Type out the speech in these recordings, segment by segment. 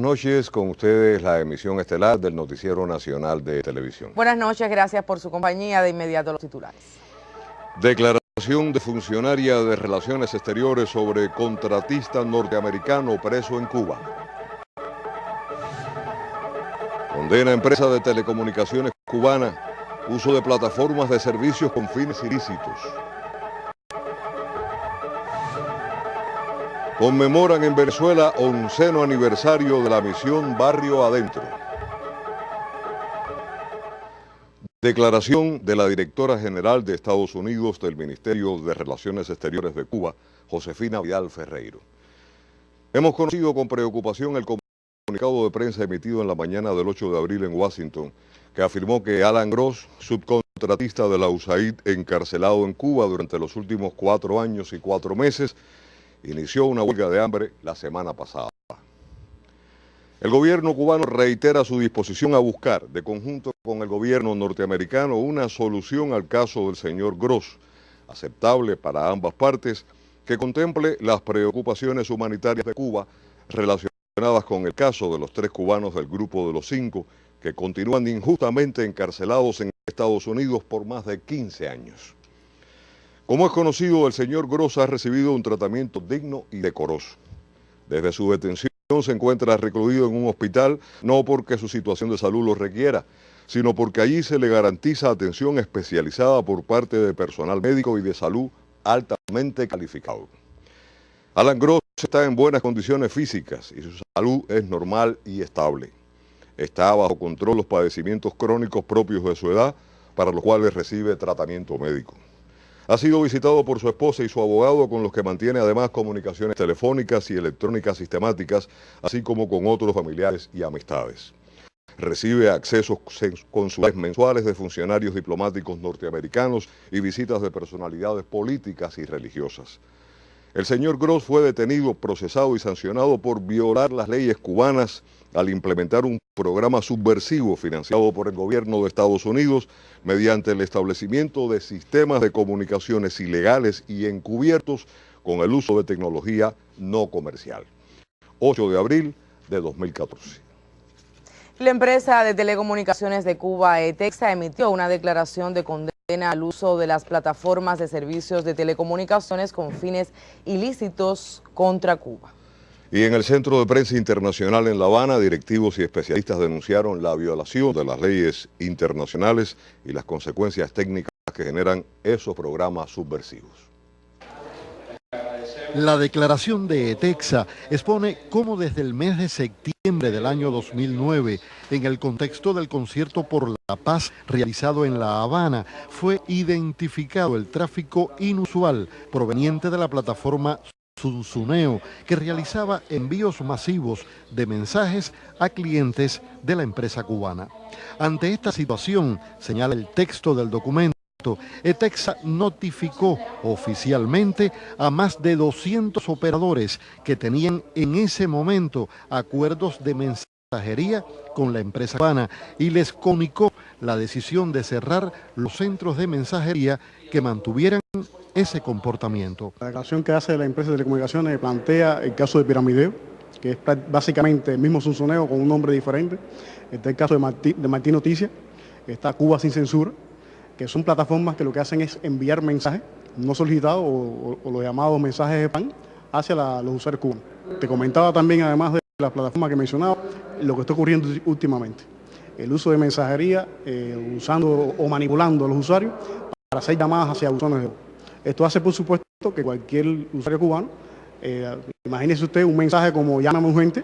noches, con ustedes la emisión estelar del Noticiero Nacional de Televisión. Buenas noches, gracias por su compañía. De inmediato los titulares. Declaración de funcionaria de Relaciones Exteriores sobre contratista norteamericano preso en Cuba. Condena a empresa de telecomunicaciones cubana uso de plataformas de servicios con fines ilícitos. Conmemoran en Venezuela 11º aniversario de la misión Barrio Adentro. Declaración de la directora general de Estados Unidos del Ministerio de Relaciones Exteriores de Cuba, Josefina Vidal Ferreiro. Hemos conocido con preocupación el comunicado de prensa emitido en la mañana del 8 de abril en Washington, que afirmó que Alan Gross, subcontratista de la USAID encarcelado en Cuba durante los últimos 4 años y 4 meses, inició una huelga de hambre la semana pasada. El gobierno cubano reitera su disposición a buscar, de conjunto con el gobierno norteamericano, una solución al caso del señor Gross, aceptable para ambas partes, que contemple las preocupaciones humanitarias de Cuba relacionadas con el caso de los 3 cubanos del grupo de los 5 que continúan injustamente encarcelados en Estados Unidos por más de 15 años. Como es conocido, el señor Gross ha recibido un tratamiento digno y decoroso. Desde su detención se encuentra recluido en un hospital, no porque su situación de salud lo requiera, sino porque allí se le garantiza atención especializada por parte de personal médico y de salud altamente calificado. Alan Gross está en buenas condiciones físicas y su salud es normal y estable. Está bajo control los padecimientos crónicos propios de su edad, para los cuales recibe tratamiento médico. Ha sido visitado por su esposa y su abogado, con los que mantiene además comunicaciones telefónicas y electrónicas sistemáticas, así como con otros familiares y amistades. Recibe accesos consulares mensuales de funcionarios diplomáticos norteamericanos y visitas de personalidades políticas y religiosas. El señor Gross fue detenido, procesado y sancionado por violar las leyes cubanas al implementar un programa subversivo financiado por el gobierno de Estados Unidos mediante el establecimiento de sistemas de comunicaciones ilegales y encubiertos con el uso de tecnología no comercial. 8 de abril de 2014. La empresa de telecomunicaciones de Cuba, ETEXA, emitió una declaración de condena al uso de las plataformas de servicios de telecomunicaciones con fines ilícitos contra Cuba. Y en el Centro de Prensa Internacional en La Habana, directivos y especialistas denunciaron la violación de las leyes internacionales y las consecuencias técnicas que generan esos programas subversivos. La declaración de ETEXA expone cómo desde el mes de septiembre del año 2009, en el contexto del concierto por la paz realizado en La Habana, fue identificado el tráfico inusual proveniente de la plataforma Zunzuneo, que realizaba envíos masivos de mensajes a clientes de la empresa cubana. Ante esta situación, señala el texto del documento, ETEXA notificó oficialmente a más de 200 operadores que tenían en ese momento acuerdos de mensajería con la empresa cubana y les comunicó la decisión de cerrar los centros de mensajería que mantuvieran ese comportamiento. La declaración que hace la empresa de telecomunicaciones plantea el caso de Piramideo, que es básicamente el mismo Zunzuneo con un nombre diferente. Está el caso de Martín Noticias, está Cuba Sin Censura, que son plataformas que lo que hacen es enviar mensajes no solicitados o los llamados mensajes de spam hacia los usuarios cubanos. Te comentaba también, además de las plataformas que mencionaba, lo que está ocurriendo últimamente. El uso de mensajería usando o manipulando a los usuarios para hacer llamadas hacia buzones de voz. Esto hace, por supuesto, que cualquier usuario cubano, imagínese usted un mensaje como llámame urgente,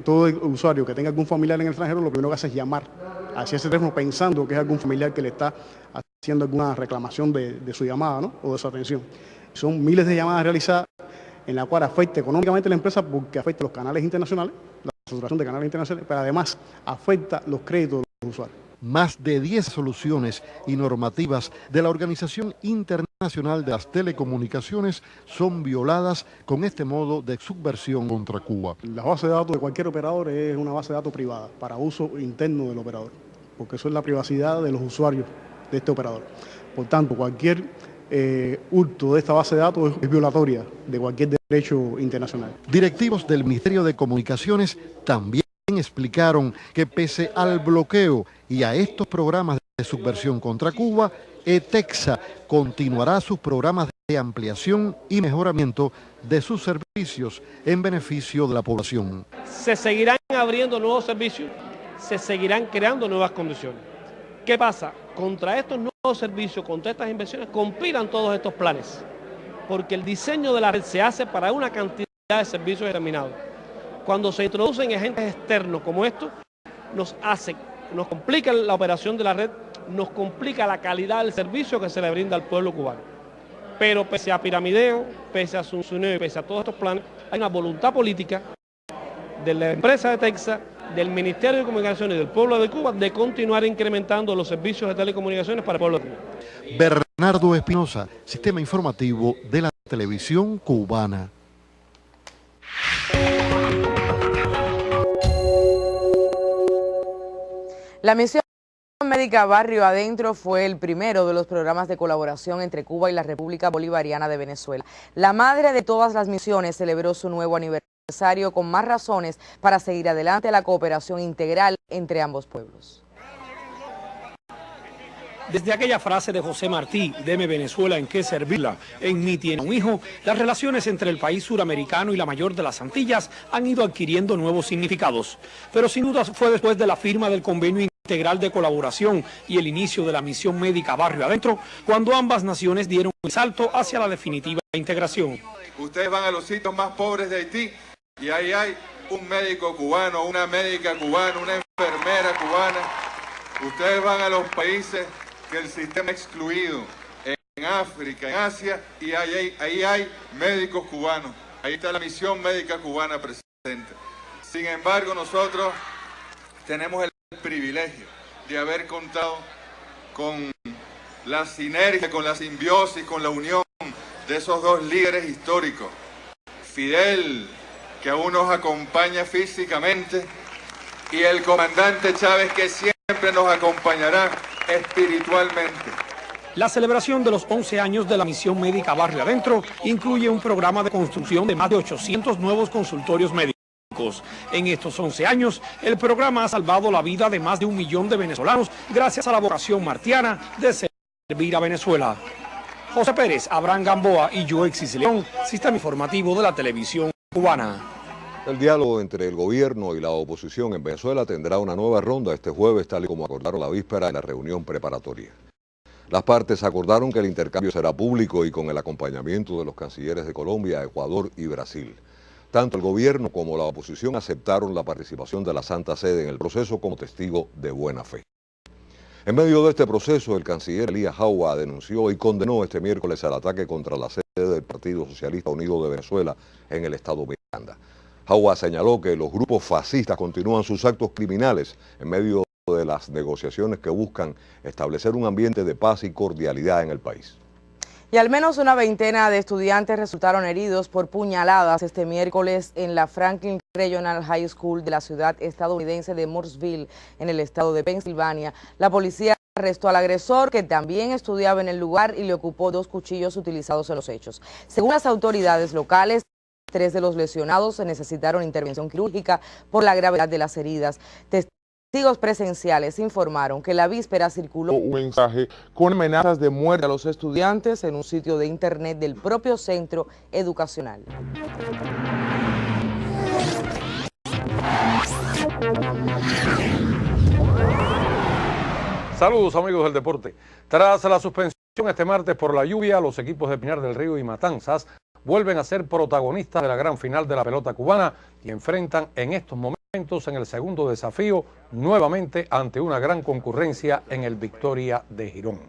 todo el usuario que tenga algún familiar en el extranjero, lo primero que hace es llamar hacia ese teléfono pensando que es algún familiar que le está haciendo alguna reclamación de su llamada, ¿no? O de su atención. Son miles de llamadas realizadas en la cual afecta económicamente a la empresa porque afecta los canales internacionales, la saturación de canales internacionales, pero además afecta los créditos de los usuarios. Más de 10 soluciones y normativas de la Organización Internacional de las Telecomunicaciones son violadas con este modo de subversión contra Cuba. La base de datos de cualquier operador es una base de datos privada para uso interno del operador, porque eso es la privacidad de los usuarios de este operador. Por tanto, cualquier hurto de esta base de datos es violatoria de cualquier derecho internacional. Directivos del Ministerio de Comunicaciones también explicaron que pese al bloqueo y a estos programas de subversión contra Cuba, ETECSA continuará sus programas de ampliación y mejoramiento de sus servicios en beneficio de la población. Se seguirán abriendo nuevos servicios, se seguirán creando nuevas condiciones. ¿Qué pasa? Contra estos nuevos servicios, contra estas inversiones, compilan todos estos planes, porque el diseño de la red se hace para una cantidad de servicios determinados. Cuando se introducen agentes externos como estos, nos complica la operación de la red, nos complica la calidad del servicio que se le brinda al pueblo cubano. Pero pese a piramideo, pese a zunzuneo y pese a todos estos planes, hay una voluntad política de la empresa de ETECSA, del Ministerio de Comunicaciones y del pueblo de Cuba de continuar incrementando los servicios de telecomunicaciones para el pueblo de Cuba. Bernardo Espinosa, Sistema Informativo de la Televisión Cubana. La misión médica Barrio Adentro fue el primero de los programas de colaboración entre Cuba y la República Bolivariana de Venezuela. La madre de todas las misiones celebró su nuevo aniversario con más razones para seguir adelante la cooperación integral entre ambos pueblos. Desde aquella frase de José Martí, deme Venezuela en qué servirla, en mí tiene un hijo, las relaciones entre el país suramericano y la mayor de las Antillas han ido adquiriendo nuevos significados. Pero sin duda fue después de la firma del convenio integral de colaboración y el inicio de la misión médica Barrio Adentro, cuando ambas naciones dieron un salto hacia la definitiva integración. Ustedes van a los sitios más pobres de Haití y ahí hay un médico cubano, una médica cubana, una enfermera cubana. Ustedes van a los países que el sistema ha excluido, en África, en Asia, y ahí hay médicos cubanos. Ahí está la misión médica cubana presente. Sin embargo, nosotros tenemos el privilegio de haber contado con la sinergia, con la simbiosis, con la unión de esos dos líderes históricos. Fidel, que aún nos acompaña físicamente, y el comandante Chávez, que siempre nos acompañará espiritualmente. La celebración de los 11 años de la misión médica Barrio Adentro incluye un programa de construcción de más de 800 nuevos consultorios médicos. En estos 11 años, el programa ha salvado la vida de más de 1 millón de venezolanos gracias a la vocación martiana de servir a Venezuela. José Pérez, Abraham Gamboa y Joexis León, Sistema Informativo de la Televisión Cubana. El diálogo entre el gobierno y la oposición en Venezuela tendrá una nueva ronda este jueves, tal y como acordaron la víspera en la reunión preparatoria. Las partes acordaron que el intercambio será público y con el acompañamiento de los cancilleres de Colombia, Ecuador y Brasil. Tanto el gobierno como la oposición aceptaron la participación de la Santa Sede en el proceso como testigo de buena fe. En medio de este proceso, el canciller Elías Jaua denunció y condenó este miércoles el ataque contra la sede del Partido Socialista Unido de Venezuela en el estado Miranda. Jaua señaló que los grupos fascistas continúan sus actos criminales en medio de las negociaciones que buscan establecer un ambiente de paz y cordialidad en el país. Y al menos una veintena de estudiantes resultaron heridos por puñaladas este miércoles en la Franklin Regional High School de la ciudad estadounidense de Mooresville, en el estado de Pensilvania. La policía arrestó al agresor, que también estudiaba en el lugar, y le ocupó 2 cuchillos utilizados en los hechos. Según las autoridades locales, 3 de los lesionados se necesitaron intervención quirúrgica por la gravedad de las heridas. Testigos presenciales informaron que la víspera circuló un mensaje con amenazas de muerte a los estudiantes en un sitio de internet del propio centro educacional. Saludos amigos del deporte. Tras la suspensión este martes por la lluvia, los equipos de Pinar del Río y Matanzas vuelven a ser protagonistas de la gran final de la pelota cubana y enfrentan en estos momentos en el segundo desafío nuevamente ante una gran concurrencia en el Victoria de Girón.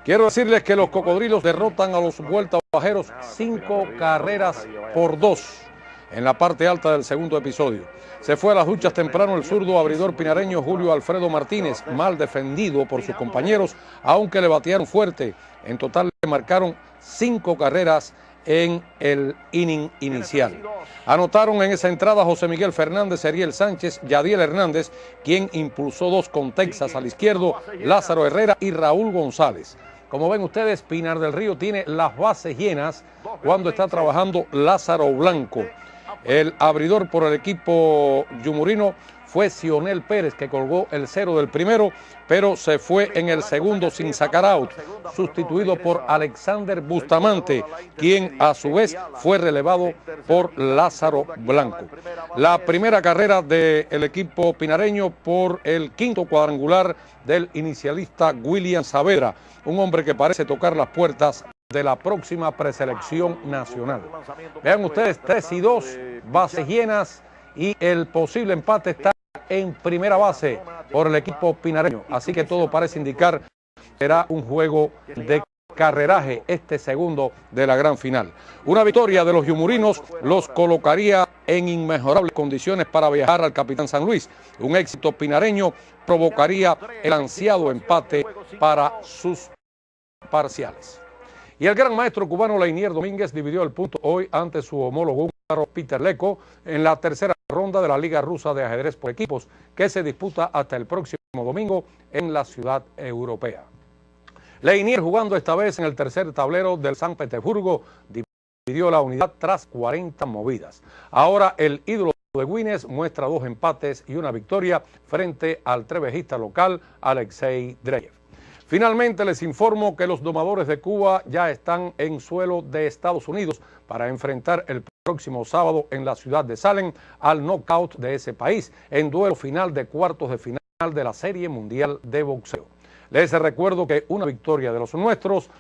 Quiero decirles que los cocodrilos derrotan a los vueltabajeros 5 carreras por 2 en la parte alta del segundo episodio. Se fue a las duchas temprano el zurdo abridor pinareño Julio Alfredo Martínez, mal defendido por sus compañeros, aunque le batearon fuerte. En total le marcaron 5 carreras en el inning inicial. Anotaron en esa entrada José Miguel Fernández, Ariel Sánchez, Yadiel Hernández, quien impulsó 2 con Texas al izquierdo, Lázaro Herrera y Raúl González. Como ven ustedes, Pinar del Río tiene las bases llenas cuando está trabajando Lázaro Blanco. El abridor por el equipo yumurino fue Sionel Pérez, que colgó el 0 del primero, pero se fue en el segundo sin sacar out, sustituido por Alexander Bustamante, quien a su vez fue relevado por Lázaro Blanco. La primera carrera del equipo pinareño por el quinto cuadrangular del inicialista William Saavedra, un hombre que parece tocar las puertas de la próxima preselección nacional. Vean ustedes, 3-2, bases llenas, y el posible empate está en primera base por el equipo pinareño. Así que todo parece indicar que será un juego de carreraje este segundo de la gran final. Una victoria de los yumurinos los colocaría en inmejorables condiciones para viajar al Capitán San Luis. Un éxito pinareño provocaría el ansiado empate para sus parciales. Y el gran maestro cubano Leinier Domínguez dividió el punto hoy ante su homólogo húngaro Peter Leko en la tercera ronda de la Liga Rusa de Ajedrez por Equipos, que se disputa hasta el próximo domingo en la ciudad europea. Leinier, jugando esta vez en el tercer tablero del San Petersburgo, dividió la unidad tras 40 movidas. Ahora el ídolo de Guinness muestra 2 empates y una victoria frente al trevejista local Alexei Dreyev. Finalmente les informo que los domadores de Cuba ya están en suelo de Estados Unidos para enfrentar el próximo sábado en la ciudad de Salem al knockout de ese país en duelo final de cuartos de final de la Serie Mundial de Boxeo. Les recuerdo que una victoria de los nuestros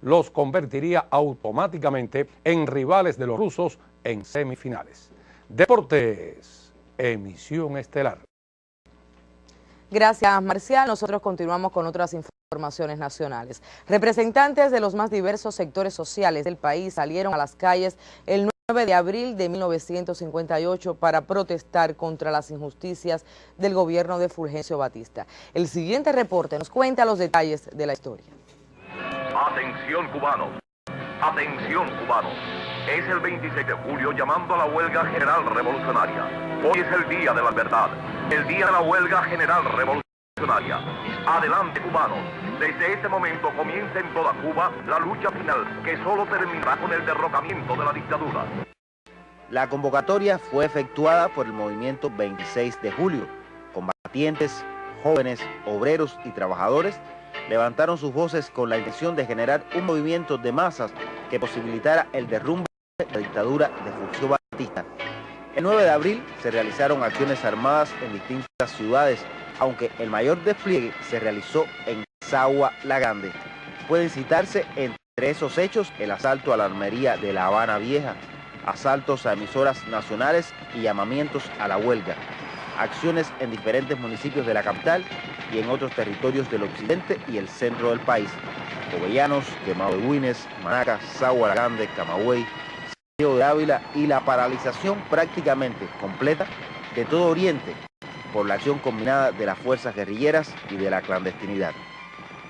los convertiría automáticamente en rivales de los rusos en semifinales. Deportes, emisión estelar. Gracias, Marcial. Nosotros continuamos con otras informaciones nacionales. Representantes de los más diversos sectores sociales del país salieron a las calles el 9 de abril de 1958 para protestar contra las injusticias del gobierno de Fulgencio Batista. El siguiente reporte nos cuenta los detalles de la historia. Atención cubanos, atención cubanos. Es el 26 de julio llamando a la huelga general revolucionaria. Hoy es el día de la verdad, el día de la huelga general revolucionaria. Adelante cubanos, desde este momento comienza en toda Cuba la lucha final que solo terminará con el derrocamiento de la dictadura. La convocatoria fue efectuada por el movimiento 26 de julio. Combatientes, jóvenes, obreros y trabajadores levantaron sus voces con la intención de generar un movimiento de masas que posibilitara el derrumbe de la dictadura de Fulgencio Batista. El 9 de abril se realizaron acciones armadas en distintas ciudades, aunque el mayor despliegue se realizó en Sagua La Grande. Pueden citarse entre esos hechos el asalto a la armería de La Habana Vieja, asaltos a emisoras nacionales y llamamientos a la huelga. Acciones en diferentes municipios de la capital y en otros territorios del occidente y el centro del país. Jovellanos, Quemado de Guines, Manacas, Sagua La Grande, Camagüey, Santiago de Ávila y la paralización prácticamente completa de todo Oriente por la acción combinada de las fuerzas guerrilleras y de la clandestinidad.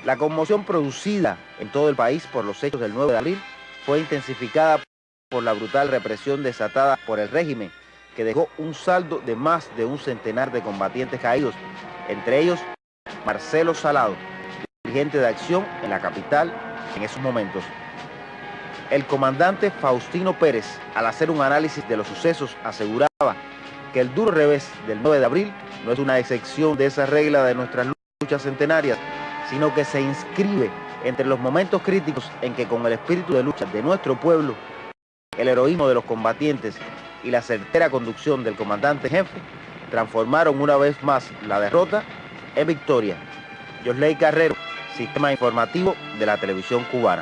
La conmoción producida en todo el país por los hechos del 9 de abril fue intensificada por la brutal represión desatada por el régimen, que dejó un saldo de más de un centenar de combatientes caídos, entre ellos Marcelo Salado, dirigente de acción en la capital en esos momentos. El comandante Faustino Pérez, al hacer un análisis de los sucesos, aseguraba que el duro revés del 9 de abril no es una excepción de esa regla de nuestras luchas centenarias, sino que se inscribe entre los momentos críticos en que con el espíritu de lucha de nuestro pueblo, el heroísmo de los combatientes y la certera conducción del comandante jefe transformaron una vez más la derrota en victoria. Yosley Carrero, Sistema Informativo de la Televisión Cubana.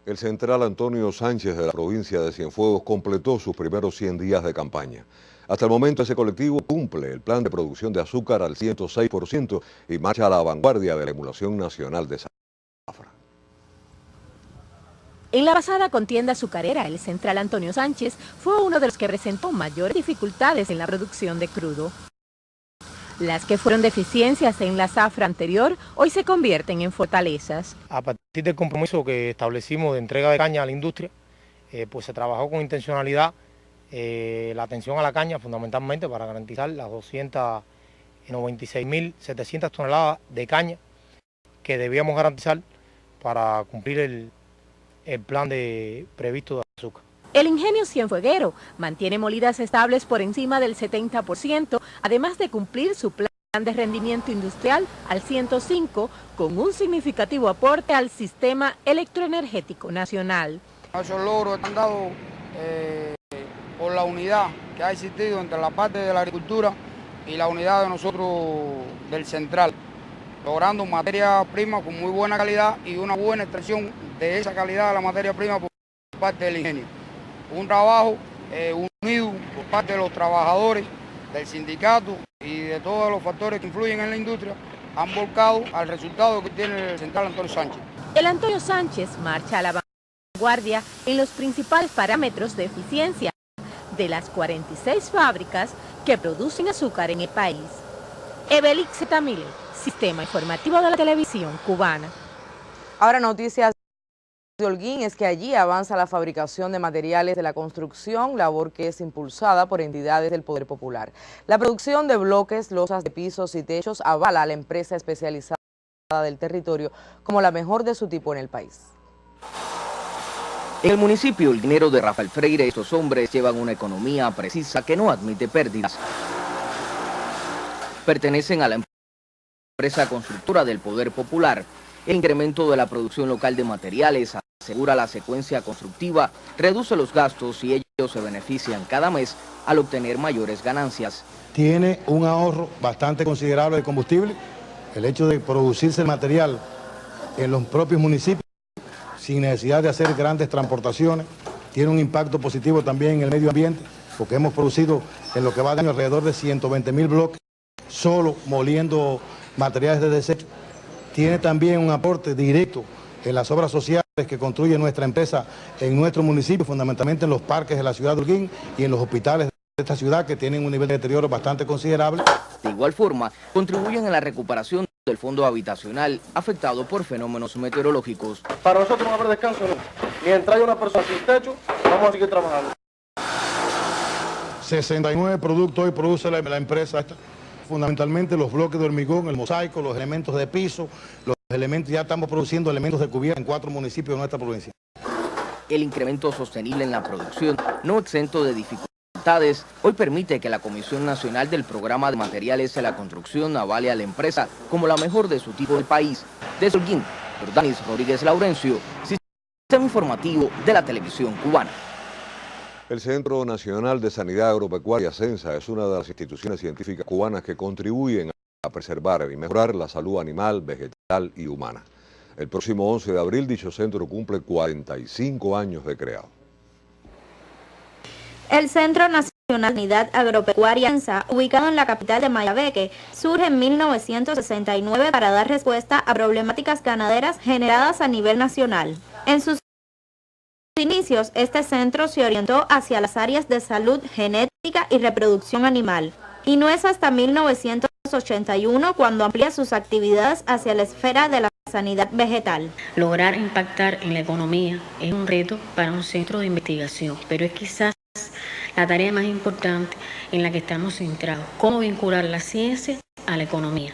El central Antonio Sánchez de la provincia de Cienfuegos completó sus primeros 100 días de campaña. Hasta el momento ese colectivo cumple el plan de producción de azúcar al 106% y marcha a la vanguardia de la emulación nacional de zafra. En la pasada contienda azucarera, el central Antonio Sánchez fue uno de los que presentó mayores dificultades en la producción de crudo. Las que fueron deficiencias en la zafra anterior, hoy se convierten en fortalezas. A partir del compromiso que establecimos de entrega de caña a la industria, pues se trabajó con intencionalidad la atención a la caña, fundamentalmente para garantizar las 296.700 toneladas de caña que debíamos garantizar para cumplir el plan previsto de azúcar. El ingenio Cienfueguero mantiene molidas estables por encima del 70%, además de cumplir su plan de rendimiento industrial al 105, con un significativo aporte al sistema electroenergético nacional. Esos logros están dados por la unidad que ha existido entre la parte de la agricultura y la unidad de nosotros del central, logrando materia prima con muy buena calidad y una buena extracción de esa calidad de la materia prima por parte del ingenio. Un trabajo unido por parte de los trabajadores, del sindicato y de todos los factores que influyen en la industria, han volcado al resultado que tiene el central Antonio Sánchez. El Antonio Sánchez marcha a la vanguardia en los principales parámetros de eficiencia de las 46 fábricas que producen azúcar en el país. Ebelix Tamile, Sistema Informativo de la Televisión Cubana. Ahora noticias de Holguín es que allí avanza la fabricación de materiales de la construcción, labor que es impulsada por entidades del Poder Popular. La producción de bloques, losas de pisos y techos avala a la empresa especializada del territorio como la mejor de su tipo en el país. En el municipio holguinero de Rafael Freire, estos hombres llevan una economía precisa que no admite pérdidas. Pertenecen a la empresa constructora del Poder Popular. El incremento de la producción local de materiales asegura la secuencia constructiva, reduce los gastos y ellos se benefician cada mes al obtener mayores ganancias. Tiene un ahorro bastante considerable de combustible. El hecho de producirse el material en los propios municipios sin necesidad de hacer grandes transportaciones tiene un impacto positivo también en el medio ambiente, porque hemos producido en lo que va de año alrededor de 120.000 bloques solo moliendo materiales de desecho. Tiene también un aporte directo en las obras sociales que construye nuestra empresa en nuestro municipio, fundamentalmente en los parques de la ciudad de Holguín y en los hospitales de esta ciudad, que tienen un nivel de deterioro bastante considerable. De igual forma, contribuyen en la recuperación del fondo habitacional afectado por fenómenos meteorológicos. Para nosotros no va a haber descanso, ¿no? Mientras haya una persona sin techo, vamos a seguir trabajando. 69 productos hoy produce la empresa esta. Fundamentalmente los bloques de hormigón, el mosaico, los elementos de piso, los elementos, ya estamos produciendo elementos de cubierta en 4 municipios de nuestra provincia. El incremento sostenible en la producción, no exento de dificultades, hoy permite que la Comisión Nacional del Programa de Materiales de la Construcción avale a la empresa como la mejor de su tipo del país. Desde Holguín, Jordanis Rodríguez Laurencio, Sistema Informativo de la Televisión Cubana. El Centro Nacional de Sanidad Agropecuaria, CENSA, es una de las instituciones científicas cubanas que contribuyen a preservar y mejorar la salud animal, vegetal y humana. El próximo 11 de abril dicho centro cumple 45 años de creado. El Centro Nacional de Sanidad Agropecuaria, CENSA, ubicado en la capital de Mayabeque, surge en 1969 para dar respuesta a problemáticas ganaderas generadas a nivel nacional. En sus inicios, este centro se orientó hacia las áreas de salud, genética y reproducción animal, y no es hasta 1981 cuando amplía sus actividades hacia la esfera de la sanidad vegetal. Lograr impactar en la economía es un reto para un centro de investigación, pero es quizás la tarea más importante en la que estamos centrados: cómo vincular la ciencia a la economía.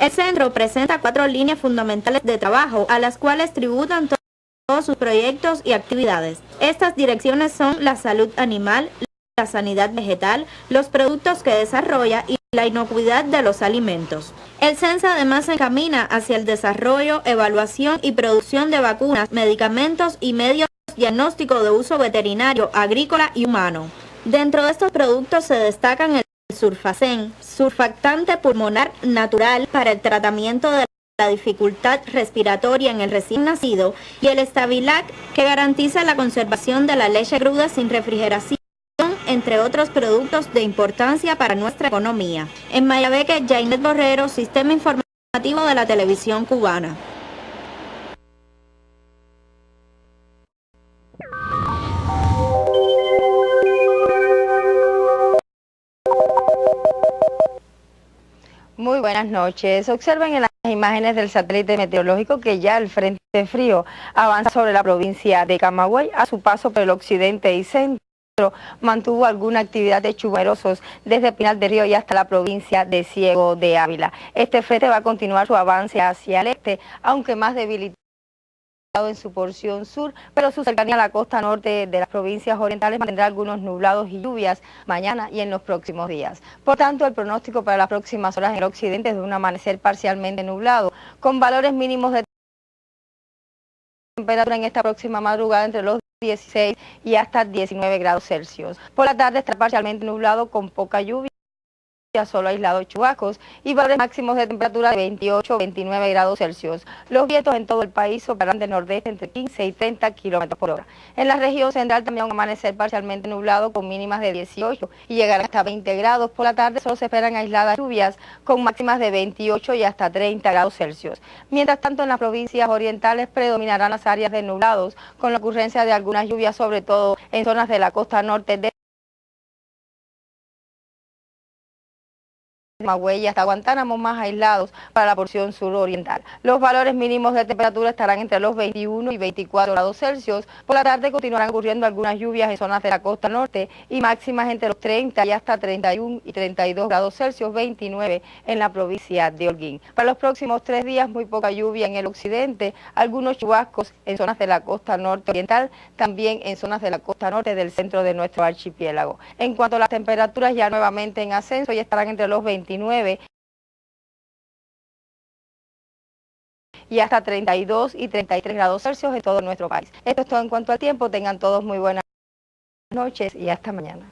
El centro presenta 4 líneas fundamentales de trabajo a las cuales tributan todos sus proyectos y actividades. Estas direcciones son la salud animal, la sanidad vegetal, los productos que desarrolla y la inocuidad de los alimentos. El CENSA además se encamina hacia el desarrollo, evaluación y producción de vacunas, medicamentos y medios diagnóstico de uso veterinario, agrícola y humano. Dentro de estos productos se destacan el Surfacen, surfactante pulmonar natural para el tratamiento de la dificultad respiratoria en el recién nacido, y el Stabilac, que garantiza la conservación de la leche cruda sin refrigeración, entre otros productos de importancia para nuestra economía. En Mayabeque, Jainet Borrero, Sistema Informativo de la Televisión Cubana. Muy buenas noches. Observen en las imágenes del satélite meteorológico que ya el frente frío avanza sobre la provincia de Camagüey a su paso por el occidente y centro. mantuvo alguna actividad de chubascos desde Pinar del Río y hasta la provincia de Ciego de Ávila. Este frente va a continuar su avance hacia el este, aunque más debilitado en su porción sur, pero su cercanía a la costa norte de las provincias orientales mantendrá algunos nublados y lluvias mañana y en los próximos días. Por tanto, el pronóstico para las próximas horas en el occidente es de un amanecer parcialmente nublado, con valores mínimos de temperatura en esta próxima madrugada entre los 16 y hasta 19 grados Celsius. Por la tarde estará parcialmente nublado con poca lluvia, solo aislados chubascos y valores máximos de temperatura de 28-29 grados Celsius. Los vientos en todo el país soplarán del nordeste entre 15 y 30 kilómetros por hora. En la región central también un amanecer parcialmente nublado con mínimas de 18 y llegará hasta 20 grados. Por la tarde solo se esperan aisladas lluvias con máximas de 28 y hasta 30 grados Celsius. Mientras tanto, en las provincias orientales predominarán las áreas de nublados con la ocurrencia de algunas lluvias, sobre todo en zonas de la costa norte de Magüey hasta Guantánamo, más aislados para la porción suroriental. Los valores mínimos de temperatura estarán entre los 21 y 24 grados Celsius. Por la tarde continuarán ocurriendo algunas lluvias en zonas de la costa norte y máximas entre los 30 y hasta 31 y 32 grados Celsius, 29 en la provincia de Holguín. Para los próximos 3 días muy poca lluvia en el occidente, algunos chubascos en zonas de la costa norte oriental, también en zonas de la costa norte del centro de nuestro archipiélago. En cuanto a las temperaturas, ya nuevamente en ascenso y estarán entre los 29 y hasta 32 y 33 grados Celsius en todo nuestro país. Esto es todo en cuanto al tiempo. Tengan todos muy buenas noches y hasta mañana.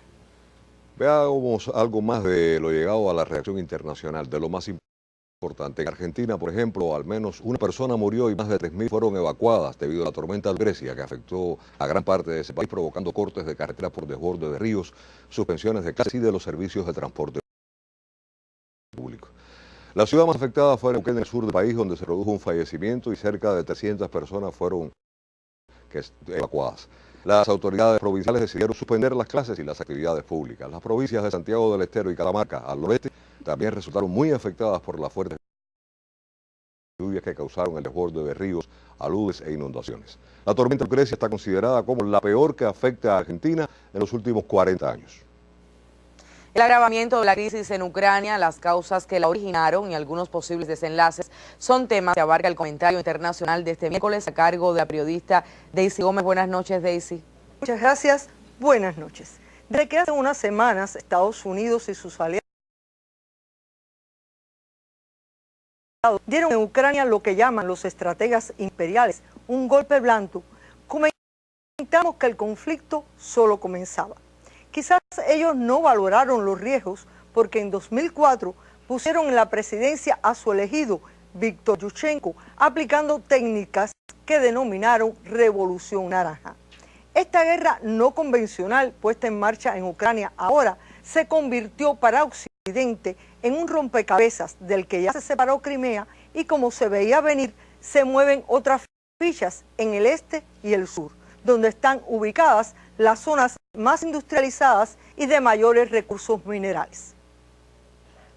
Veamos algo más de lo llegado a la reacción internacional, de lo más importante. En Argentina, por ejemplo, al menos una persona murió y más de 3.000 fueron evacuadas debido a la tormenta Lucrecia, que afectó a gran parte de ese país, provocando cortes de carreteras por desborde de ríos, suspensiones de clases y de los servicios de transporte público. La ciudad más afectada fue Neuquén, en el sur del país, donde se produjo un fallecimiento y cerca de 300 personas fueron evacuadas. Las autoridades provinciales decidieron suspender las clases y las actividades públicas. Las provincias de Santiago del Estero y Catamarca, al noreste, también resultaron muy afectadas por las fuertes lluvias que causaron el desborde de ríos, aludes e inundaciones. La tormenta Lucrecia está considerada como la peor que afecta a Argentina en los últimos 40 años. El agravamiento de la crisis en Ucrania, las causas que la originaron y algunos posibles desenlaces son temas que abarca el comentario internacional de este miércoles a cargo de la periodista Daisy Gómez. Buenas noches, Daisy. Muchas gracias. Buenas noches. Desde que hace unas semanas Estados Unidos y sus aliados dieron en Ucrania lo que llaman los estrategas imperiales un golpe blando, comentamos que el conflicto solo comenzaba. Quizás ellos no valoraron los riesgos porque en 2004 pusieron en la presidencia a su elegido, Víctor Yushchenko, aplicando técnicas que denominaron Revolución Naranja. Esta guerra no convencional puesta en marcha en Ucrania ahora se convirtió para Occidente en un rompecabezas del que ya se separó Crimea y, como se veía venir, se mueven otras fichas en el este y el sur, donde están ubicadas las zonas más industrializadas y de mayores recursos minerales.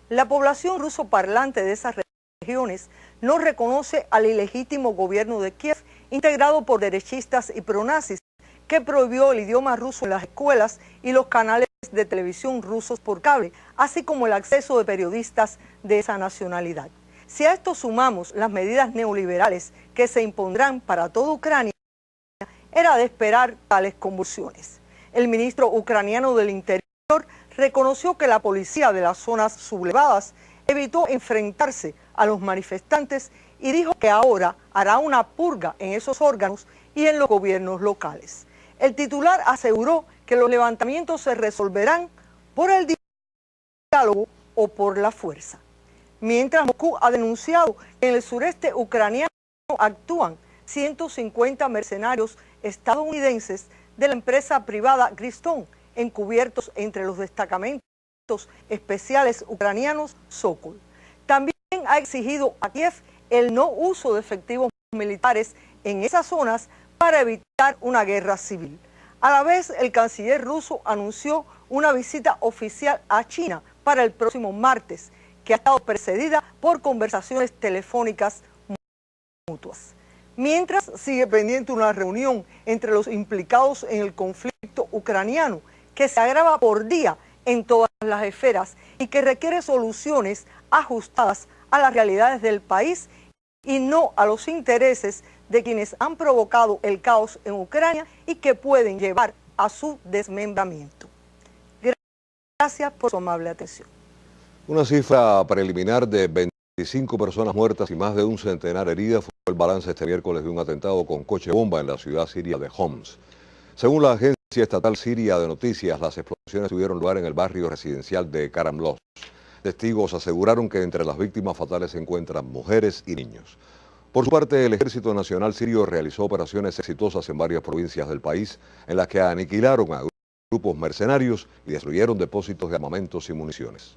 La población ruso parlante de esas regiones no reconoce al ilegítimo gobierno de Kiev, integrado por derechistas y pronazis, que prohibió el idioma ruso en las escuelas y los canales de televisión rusos por cable, así como el acceso de periodistas de esa nacionalidad. Si a esto sumamos las medidas neoliberales que se impondrán para toda Ucrania, era de esperar tales convulsiones. El ministro ucraniano del Interior reconoció que la policía de las zonas sublevadas evitó enfrentarse a los manifestantes y dijo que ahora hará una purga en esos órganos y en los gobiernos locales. El titular aseguró que los levantamientos se resolverán por el diálogo o por la fuerza. Mientras Moscú ha denunciado que en el sureste ucraniano actúan 150 mercenarios estadounidenses de la empresa privada Griston, encubiertos entre los destacamentos especiales ucranianos Sokol. También ha exigido a Kiev el no uso de efectivos militares en esas zonas para evitar una guerra civil. A la vez, el canciller ruso anunció una visita oficial a China para el próximo martes, que ha estado precedida por conversaciones telefónicas mutuas. Mientras sigue pendiente una reunión entre los implicados en el conflicto ucraniano que se agrava por día en todas las esferas y que requiere soluciones ajustadas a las realidades del país y no a los intereses de quienes han provocado el caos en Ucrania y que pueden llevar a su desmembramiento. Gracias por su amable atención. Una cifra preliminar de 25 personas muertas y más de un centenar heridas fue el balance este miércoles de un atentado con coche bomba en la ciudad siria de Homs. Según la agencia estatal siria de noticias, las explosiones tuvieron lugar en el barrio residencial de Karamlos. Testigos aseguraron que entre las víctimas fatales se encuentran mujeres y niños. Por su parte, el Ejército Nacional Sirio realizó operaciones exitosas en varias provincias del país, en las que aniquilaron a grupos mercenarios y destruyeron depósitos de armamentos y municiones.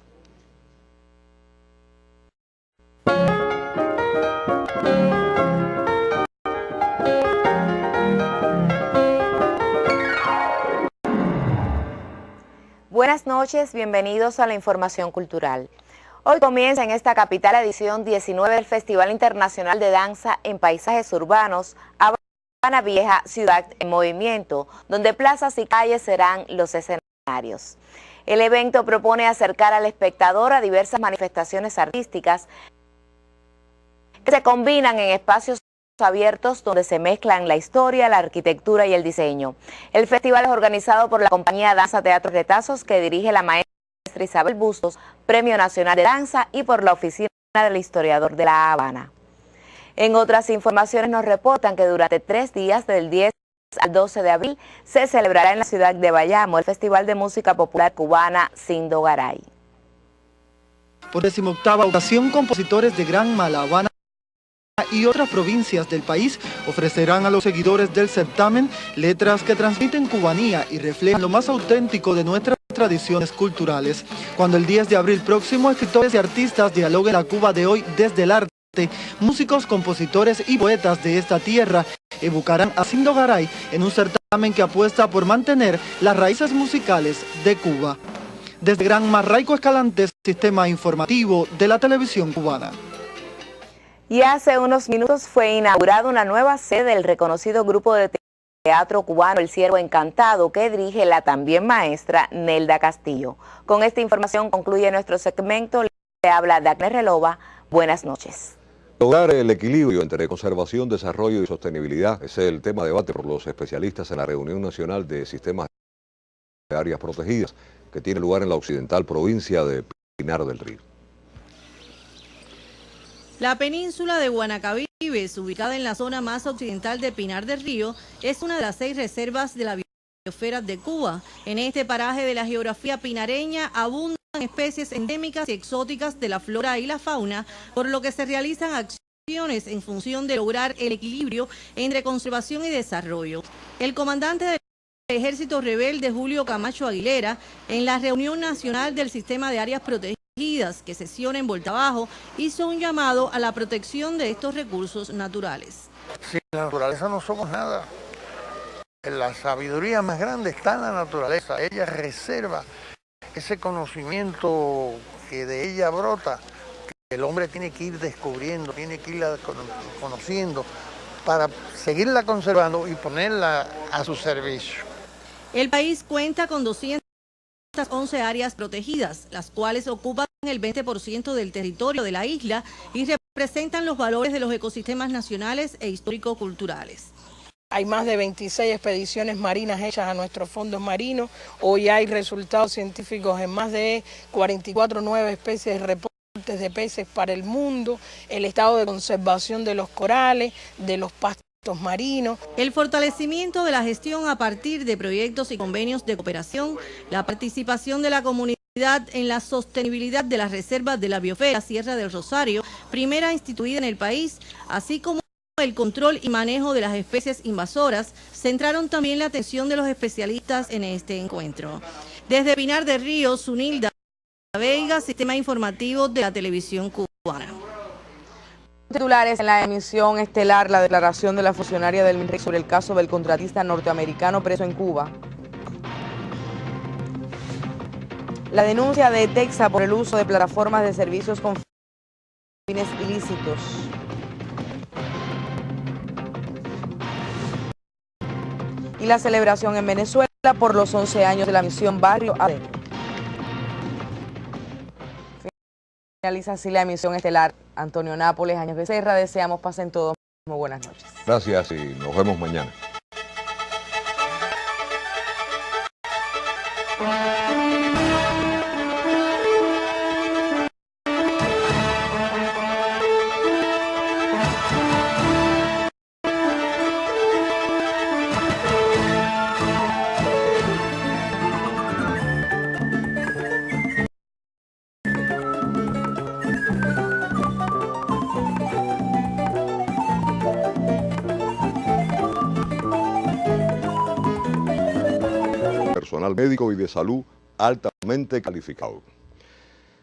Buenas noches, bienvenidos a la información cultural. Hoy comienza en esta capital la edición 19 del Festival Internacional de Danza en Paisajes Urbanos, Habana Vieja, Ciudad en Movimiento, donde plazas y calles serán los escenarios. El evento propone acercar al espectador a diversas manifestaciones artísticas que se combinan en espacios abiertos donde se mezclan la historia, la arquitectura y el diseño. El festival es organizado por la compañía Danza Teatro Retazos, que dirige la maestra Isabel Bustos, Premio Nacional de Danza, y por la Oficina del Historiador de La Habana. En otras informaciones nos reportan que durante 3 días, del 10 al 12 de abril, se celebrará en la ciudad de Bayamo el Festival de Música Popular Cubana Sindo Garay. Por 18ª ocasión, compositores de Granma, La Habana y otras provincias del país ofrecerán a los seguidores del certamen letras que transmiten cubanía y reflejan lo más auténtico de nuestras tradiciones culturales. Cuando el 10 de abril próximo, escritores y artistas dialoguen la Cuba de hoy desde el arte, músicos, compositores y poetas de esta tierra evocarán a Sindo Garay en un certamen que apuesta por mantener las raíces musicales de Cuba. Desde Granma, Raico Escalante, Sistema Informativo de la Televisión Cubana. Y hace unos minutos fue inaugurada una nueva sede del reconocido grupo de teatro cubano El Ciervo Encantado, que dirige la también maestra Nelda Castillo. Con esta información concluye nuestro segmento. Le habla Dagner Relova. Buenas noches. Lograr el equilibrio entre conservación, desarrollo y sostenibilidad es el tema de debate por los especialistas en la reunión nacional de sistemas de áreas protegidas que tiene lugar en la occidental provincia de Pinar del Río. La península de Guanacabibes, ubicada en la zona más occidental de Pinar del Río, es una de las 6 reservas de la biosfera de Cuba. En este paraje de la geografía pinareña abundan especies endémicas y exóticas de la flora y la fauna, por lo que se realizan acciones en función de lograr el equilibrio entre conservación y desarrollo. El comandante del Ejército Rebelde, Julio Camacho Aguilera, en la reunión nacional del sistema de áreas protegidas que sesiona en Voltabajo, hizo un llamado a la protección de estos recursos naturales. Sin la naturaleza no somos nada. La sabiduría más grande está en la naturaleza. Ella reserva ese conocimiento que de ella brota, que el hombre tiene que ir descubriendo, tiene que irla conociendo para seguirla conservando y ponerla a su servicio. El país cuenta con 211 áreas protegidas, las cuales ocupan el 20% del territorio de la isla y representan los valores de los ecosistemas nacionales e histórico-culturales. Hay más de 26 expediciones marinas hechas a nuestros fondos marinos. Hoy hay resultados científicos en más de 44 nuevas especies de reportes de peces para el mundo, el estado de conservación de los corales, de los pastos marinos. El fortalecimiento de la gestión a partir de proyectos y convenios de cooperación, la participación de la comunidad en la sostenibilidad de las reservas de la biosfera Sierra del Rosario, primera instituida en el país, así como el control y manejo de las especies invasoras, centraron también la atención de los especialistas en este encuentro. Desde Pinar del Río, Zunilda Veiga, Sistema Informativo de la Televisión Cubana. Titulares en la emisión estelar: la declaración de la funcionaria del MINREC sobre el caso del contratista norteamericano preso en Cuba. La denuncia de ETECSA por el uso de plataformas de servicios con fines ilícitos. Y la celebración en Venezuela por los 11 años de la misión Barrio Adentro. Finaliza así la emisión estelar. Antonio Nápoles, Áñez Becerra, deseamos pasen todos muy buenas noches. Gracias y nos vemos mañana. Personal médico y de salud altamente calificado.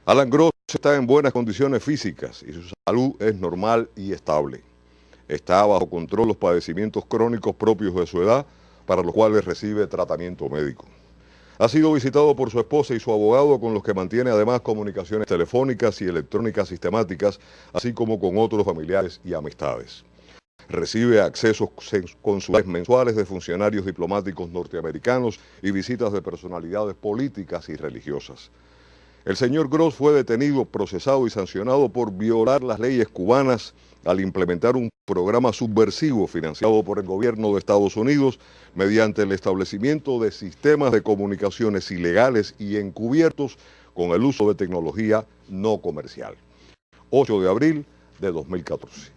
Alan Gross está en buenas condiciones físicas y su salud es normal y estable. Está bajo control los padecimientos crónicos propios de su edad, para los cuales recibe tratamiento médico. Ha sido visitado por su esposa y su abogado, con los que mantiene además comunicaciones telefónicas y electrónicas sistemáticas, así como con otros familiares y amistades. Recibe accesos consulares mensuales de funcionarios diplomáticos norteamericanos y visitas de personalidades políticas y religiosas. El señor Gross fue detenido, procesado y sancionado por violar las leyes cubanas al implementar un programa subversivo financiado por el gobierno de Estados Unidos mediante el establecimiento de sistemas de comunicaciones ilegales y encubiertos con el uso de tecnología no comercial. 8 de abril de 2014.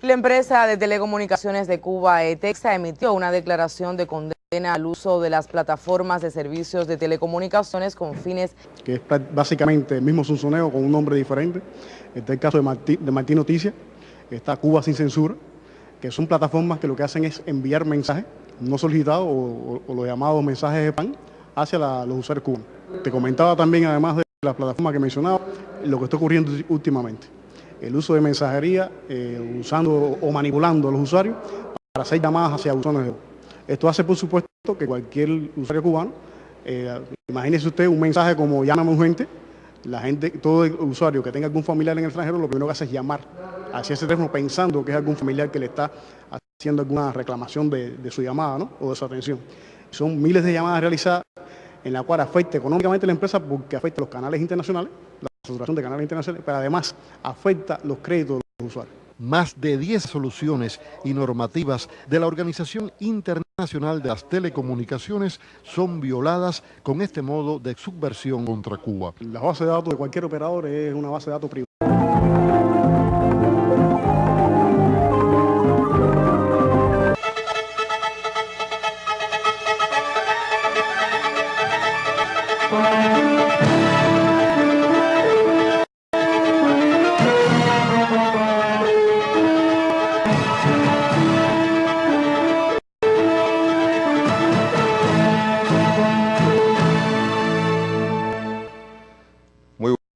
La empresa de telecomunicaciones de Cuba, ETEXA, emitió una declaración de condena al uso de las plataformas de servicios de telecomunicaciones con fines... Que es básicamente el mismo zunzuneo con un nombre diferente. Está el caso de Martín Noticias, está Cuba Sin Censura, que son plataformas que lo que hacen es enviar mensajes no solicitados o los llamados mensajes de spam hacia los usuarios cubanos. Te comentaba también, además de las plataformas que mencionaba, lo que está ocurriendo últimamente. El uso de mensajería usando o manipulando a los usuarios para hacer llamadas hacia buzones de voz. Esto hace, por supuesto, que cualquier usuario cubano, imagínese usted un mensaje como llámame urgente, la gente, todo usuario que tenga algún familiar en el extranjero, lo primero que hace es llamar hacia ese teléfono pensando que es algún familiar que le está haciendo alguna reclamación de su llamada, ¿no? O de su atención. Son miles de llamadas realizadas en la cual afecta económicamente a la empresa porque afecta a los canales internacionales, la saturación de canales internacionales, pero además afecta los créditos de los usuarios. Más de 10 soluciones y normativas de la Organización Internacional de las Telecomunicaciones son violadas con este modo de subversión contra Cuba. La base de datos de cualquier operador es una base de datos privada.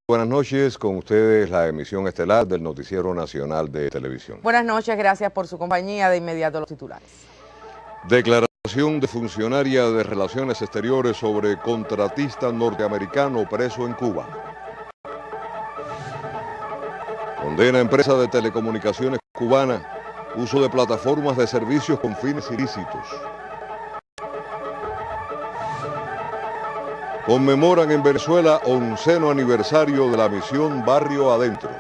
Buenas noches, con ustedes la emisión estelar del Noticiero Nacional de Televisión. Buenas noches, gracias por su compañía. De inmediato los titulares. Declaración de funcionaria de Relaciones Exteriores sobre contratista norteamericano preso en Cuba. Condena a empresa de telecomunicaciones cubana, uso de plataformas de servicios con fines ilícitos. Conmemoran en Venezuela 11º aniversario de la misión Barrio Adentro.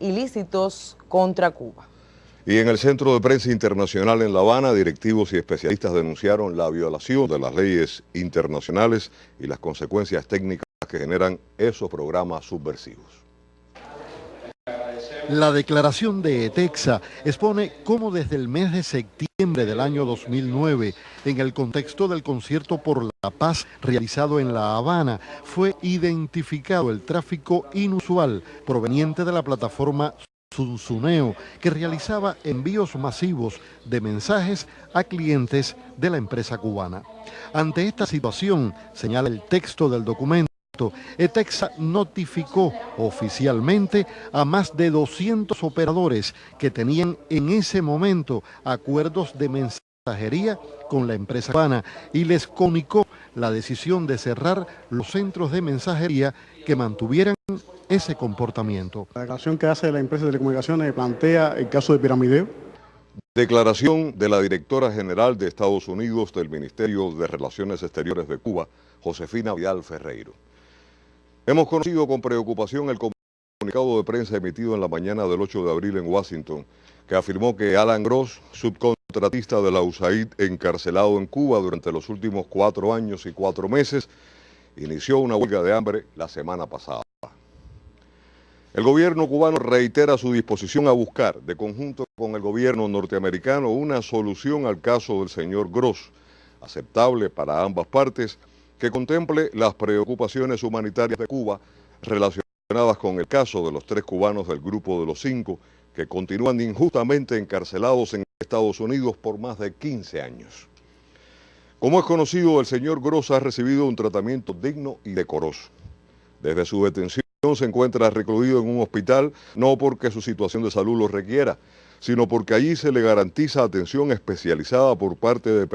Ilícitos contra Cuba. Y en el Centro de Prensa Internacional en La Habana, directivos y especialistas denunciaron la violación de las leyes internacionales y las consecuencias técnicas que generan esos programas subversivos. La declaración de ETEXA expone cómo desde el mes de septiembre del año 2009, en el contexto del concierto por la paz realizado en La Habana, fue identificado el tráfico inusual proveniente de la plataforma Zunzuneo, que realizaba envíos masivos de mensajes a clientes de la empresa cubana. Ante esta situación, señala el texto del documento, ETEXA notificó oficialmente a más de 200 operadores que tenían en ese momento acuerdos de mensajería con la empresa cubana y les comunicó la decisión de cerrar los centros de mensajería que mantuvieran ese comportamiento. La declaración que hace la empresa de telecomunicaciones plantea el caso de piramideo. Declaración de la directora general de Estados Unidos del Ministerio de Relaciones Exteriores de Cuba, Josefina Vidal Ferreiro. Hemos conocido con preocupación el comunicado de prensa emitido en la mañana del 8 de abril en Washington, que afirmó que Alan Gross, subcontratista de la USAID encarcelado en Cuba durante los últimos 4 años y 4 meses, inició una huelga de hambre la semana pasada. El gobierno cubano reitera su disposición a buscar, de conjunto con el gobierno norteamericano, una solución al caso del señor Gross, aceptable para ambas partes, que contemple las preocupaciones humanitarias de Cuba relacionadas con el caso de los 3 cubanos del grupo de los 5 que continúan injustamente encarcelados en Estados Unidos por más de 15 años. Como es conocido, el señor Gross ha recibido un tratamiento digno y decoroso. Desde su detención se encuentra recluido en un hospital, no porque su situación de salud lo requiera, sino porque allí se le garantiza atención especializada por parte de